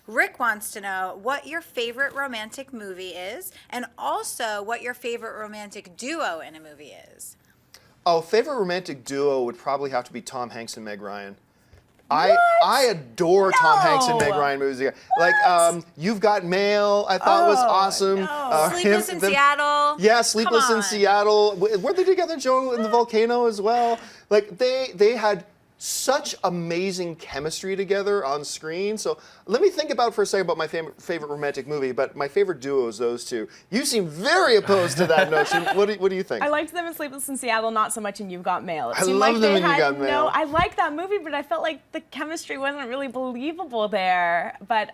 Rick wants to know what your favorite romantic movie is, and also what your favorite romantic duo in a movie is. Oh, favorite romantic duo would probably have to be Tom Hanks and Meg Ryan. What? I adore Tom Hanks and Meg No. Ryan movies. Like You've Got Mail, I thought was awesome. No. Sleepless in Seattle. Yeah, Sleepless in on. Seattle. Were they together, Joe, in the volcano as well? Like they had such amazing chemistry together on screen. So let me think about for a second about my favorite romantic movie, but my favorite duo is those two. You seem very opposed to that notion. What do you think? I liked them in Sleepless in Seattle, not so much in You've Got Mail. It I seemed love like them they in You had Got Mail. I liked that movie, but I felt like the chemistry wasn't really believable there. But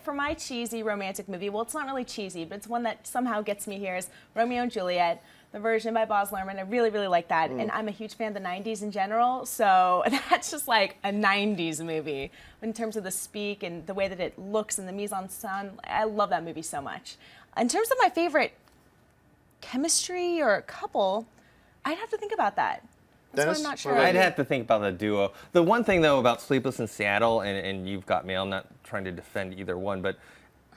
for my cheesy romantic movie, well, it's not really cheesy, but it's one that somehow gets me here, is Romeo and Juliet. The version by Baz Luhrmann. I really, really like that. And I'm a huge fan of the 90s in general, so that's just like a 90s movie. In terms of the speak and the way that it looks and the mise-en-scène, I love that movie so much. In terms of my favorite chemistry or couple, I'd have to think about that. That's why I'm not sure. I'd have to think about the duo. The one thing, though, about Sleepless in Seattle and You've Got Mail, I'm not trying to defend either one, but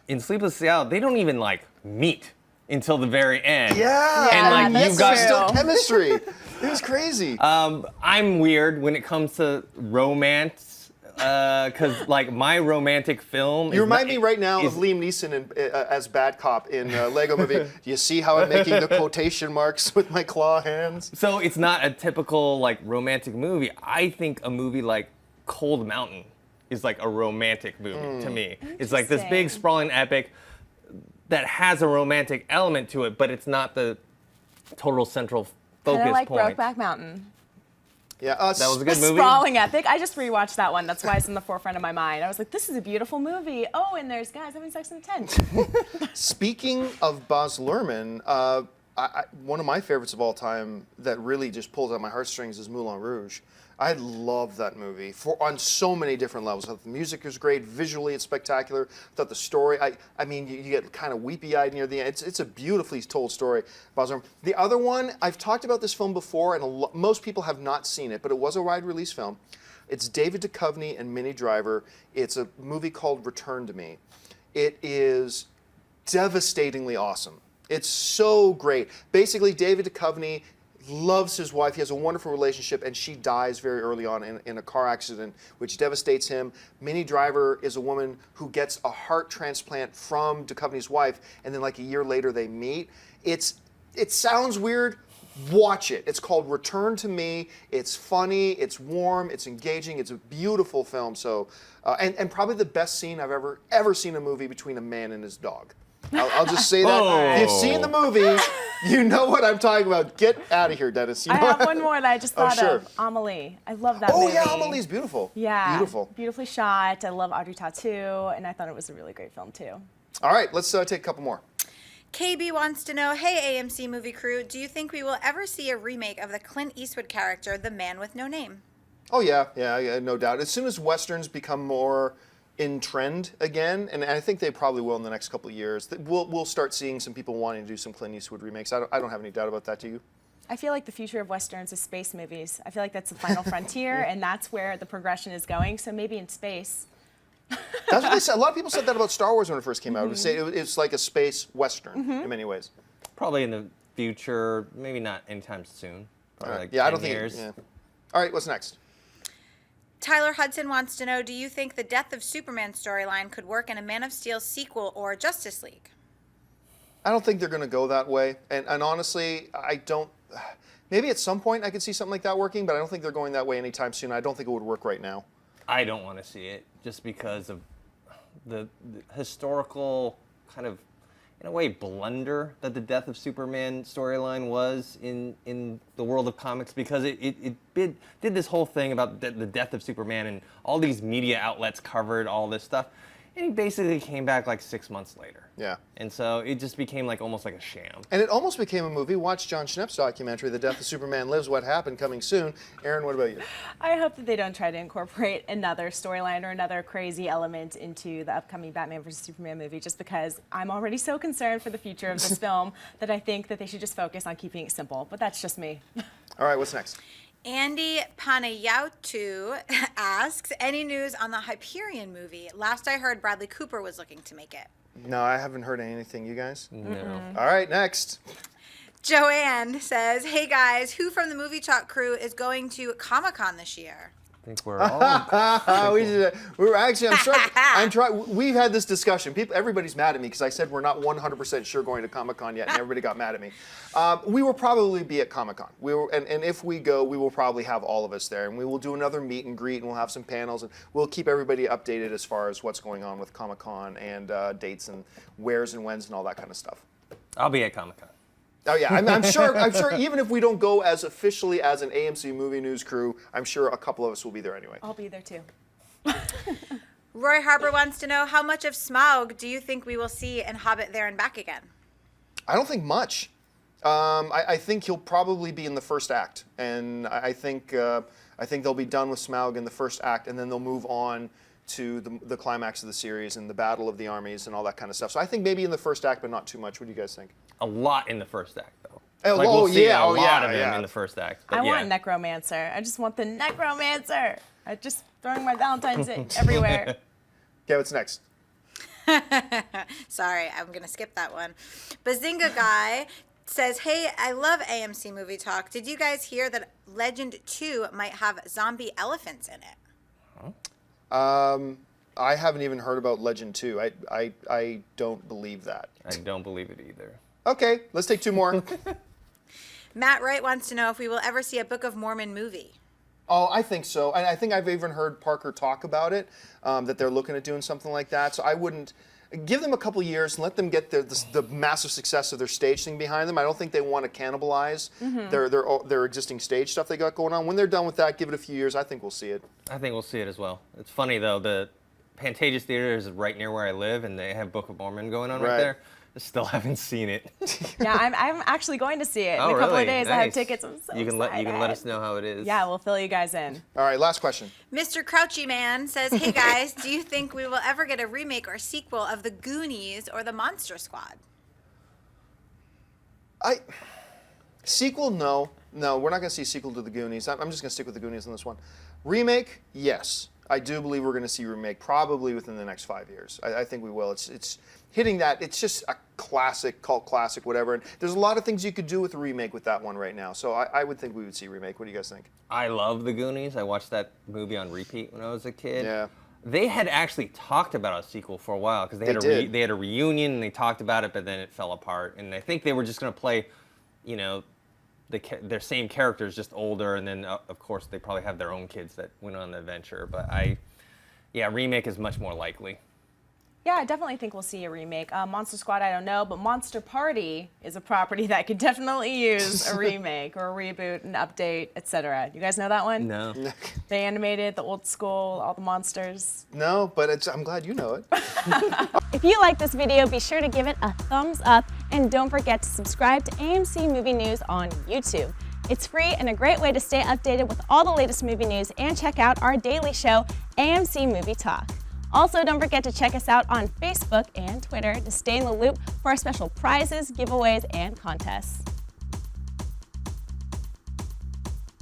in Sleepless in Seattle, they don't even, like, meet until the very end. Yeah, and like you've got still chemistry. It was crazy. I'm weird when it comes to romance, because like my romantic film. You remind me right now of Liam Neeson as bad cop in Lego Movie. Do you see how I'm making the quotation marks with my claw hands? So it's not a typical like romantic movie. I think a movie like Cold Mountain is like a romantic movie to me. It's like this big sprawling epic that has a romantic element to it, but it's not the total central focus Kind of like point. Brokeback Mountain. Yeah, that was a good movie. Sprawling epic. I just rewatched that one. That's why it's in the forefront of my mind. I was like, this is a beautiful movie. Oh, and there's guys having sex in a tent. Speaking of Baz Luhrmann, one of my favorites of all time that really just pulls out my heartstrings is Moulin Rouge. I love that movie on so many different levels. I thought the music is great, visually it's spectacular. I thought the story, I mean, you get kind of weepy-eyed near the end. It's a beautifully told story. The other one, I've talked about this film before, and most people have not seen it, but it was a wide release film. It's David Duchovny and Minnie Driver. It's a movie called Return to Me. It is devastatingly awesome. It's so great. Basically, David Duchovny loves his wife. He has a wonderful relationship, and she dies very early on in a car accident, which devastates him. Minnie Driver is a woman who gets a heart transplant from Duchovny's wife, and then like a year later they meet. It sounds weird. Watch it. It's called Return to Me. It's funny. It's warm. It's engaging. It's a beautiful film. So, and probably the best scene I've ever seen in a movie between a man and his dog. I'll just say that. If you've seen the movie, you know what I'm talking about. Get out of here, Dennis. I have one more that I just thought of. Amelie. I love that movie. Oh, yeah, Amelie's beautiful. Yeah. Beautiful. Beautifully shot. I love Audrey Tautou, and I thought it was a really great film, too. All right, let's take a couple more. KB wants to know, hey, AMC movie crew, do you think we will ever see a remake of the Clint Eastwood character, the Man with No Name? Oh, yeah, no doubt. As soon as Westerns become more in trend again, and I think they probably will in the next couple of years, we'll start seeing some people wanting to do some Clint Eastwood remakes. I don't have any doubt about that, do you? I feel like the future of Westerns is space movies. I feel like that's the final frontier, and that's where the progression is going, so maybe in space. That's what they said. A lot of people said that about Star Wars when it first came out. It's like a space Western in many ways. Probably in the future, maybe not anytime soon. Probably like yeah, 10 I don't years. think. Yeah. All right, what's next? Tyler Hudson wants to know, do you think the Death of Superman storyline could work in a Man of Steel sequel or Justice League? I don't think they're going to go that way. And honestly, I don't. Maybe at some point I could see something like that working, but I don't think they're going that way anytime soon. I don't think it would work right now. I don't want to see it just because of the historical kind of, in a way, blunder that the Death of Superman storyline was in the world of comics, because it did this whole thing about the death of Superman, and all these media outlets covered all this stuff, and he basically came back like 6 months later. Yeah. And so it just became like almost like a sham. And it almost became a movie. Watch John Schnepp's documentary, The Death of Superman Lives, What Happened, coming soon. Aaron, what about you? I hope that they don't try to incorporate another storyline or another crazy element into the upcoming Batman vs. Superman movie, just because I'm already so concerned for the future of this film that I think that they should just focus on keeping it simple. But that's just me. All right, what's next? Andy Panayautu asks, any news on the Hyperion movie? Last I heard, Bradley Cooper was looking to make it. No, I haven't heard anything. You guys? No. All right, next. Joanne says, hey guys, who from the Movie Talk crew is going to Comic-Con this year? I think we're all. We're actually. We've had this discussion. Everybody's mad at me because I said we're not 100% sure going to Comic-Con yet, and everybody got mad at me. We will probably be at Comic-Con. And if we go, we will probably have all of us there, and we will do another meet and greet, and we'll have some panels, and we'll keep everybody updated as far as what's going on with Comic-Con and dates and wheres and whens and all that kind of stuff. I'll be at Comic-Con. Oh yeah, I'm sure. I'm sure even if we don't go as officially as an AMC Movie News crew, I'm sure a couple of us will be there anyway. I'll be there too. Roy Harper wants to know, how much of Smaug do you think we will see in Hobbit There and Back Again? I don't think much. I think he'll probably be in the first act, and I think they'll be done with Smaug in the first act, and then they'll move on to the climax of the series and the battle of the armies and all that kind of stuff. So I think maybe in the first act, but not too much. What do you guys think? A lot in the first act, though. Oh, We'll see yeah, a lot of him in the first act. But I want Necromancer. I just want the Necromancer. I just throwing my Valentine's Day everywhere. Okay, what's next? Sorry, I'm going to skip that one. Bazinga Guy says, hey, I love AMC Movie Talk. Did you guys hear that Legend 2 might have zombie elephants in it? I haven't even heard about Legend 2. I don't believe that. I don't believe it either. Okay, let's take two more. Matt Wright wants to know if we will ever see a Book of Mormon movie. Oh, I think so. And I think I've even heard Parker talk about it, that they're looking at doing something like that. So I wouldn't give them a couple years and let them get the massive success of their stage thing behind them. I don't think they want to cannibalize their existing stage stuff they got going on. When they're done with that, give it a few years. I think we'll see it. I think we'll see it as well. It's funny, though, the Pantages Theater is right near where I live, and they have Book of Mormon going on right there. I still haven't seen it. Yeah, I'm actually going to see it Oh, in a couple really? of days. Nice. I have tickets. I'm so You can excited. let us know how it is. Yeah, we'll fill you guys in. All right, last question. Mr. Crouchy Man says, hey guys, do you think we will ever get a remake or sequel of the Goonies or the Monster Squad? Sequel, no. No, we're not going to see a sequel to the Goonies. I'm just going to stick with the Goonies on this one. Remake, yes. I do believe we're going to see remake probably within the next 5 years. I think we will. It's hitting that. It's just a classic, cult classic, whatever. And there's a lot of things you could do with a remake with that one right now. So I would think we would see remake. What do you guys think? I love the Goonies. I watched that movie on repeat when I was a kid. Yeah. They had actually talked about a sequel for a while because they had a reunion and they talked about it, but then it fell apart. And I think they were just going to play, you know, their same characters, just older, and then of course they probably have their own kids that went on the adventure. But remake is much more likely. Yeah, I definitely think we'll see a remake. Monster Squad, I don't know, but Monster Party is a property that could definitely use a remake or a reboot, an update, etc. You guys know that one? No. They animated the old school, all the monsters. No, but I'm glad you know it. If you like this video, be sure to give it a thumbs up and don't forget to subscribe to AMC Movie News on YouTube. It's free and a great way to stay updated with all the latest movie news and check out our daily show, AMC Movie Talk. Also, don't forget to check us out on Facebook and Twitter to stay in the loop for our special prizes, giveaways, and contests.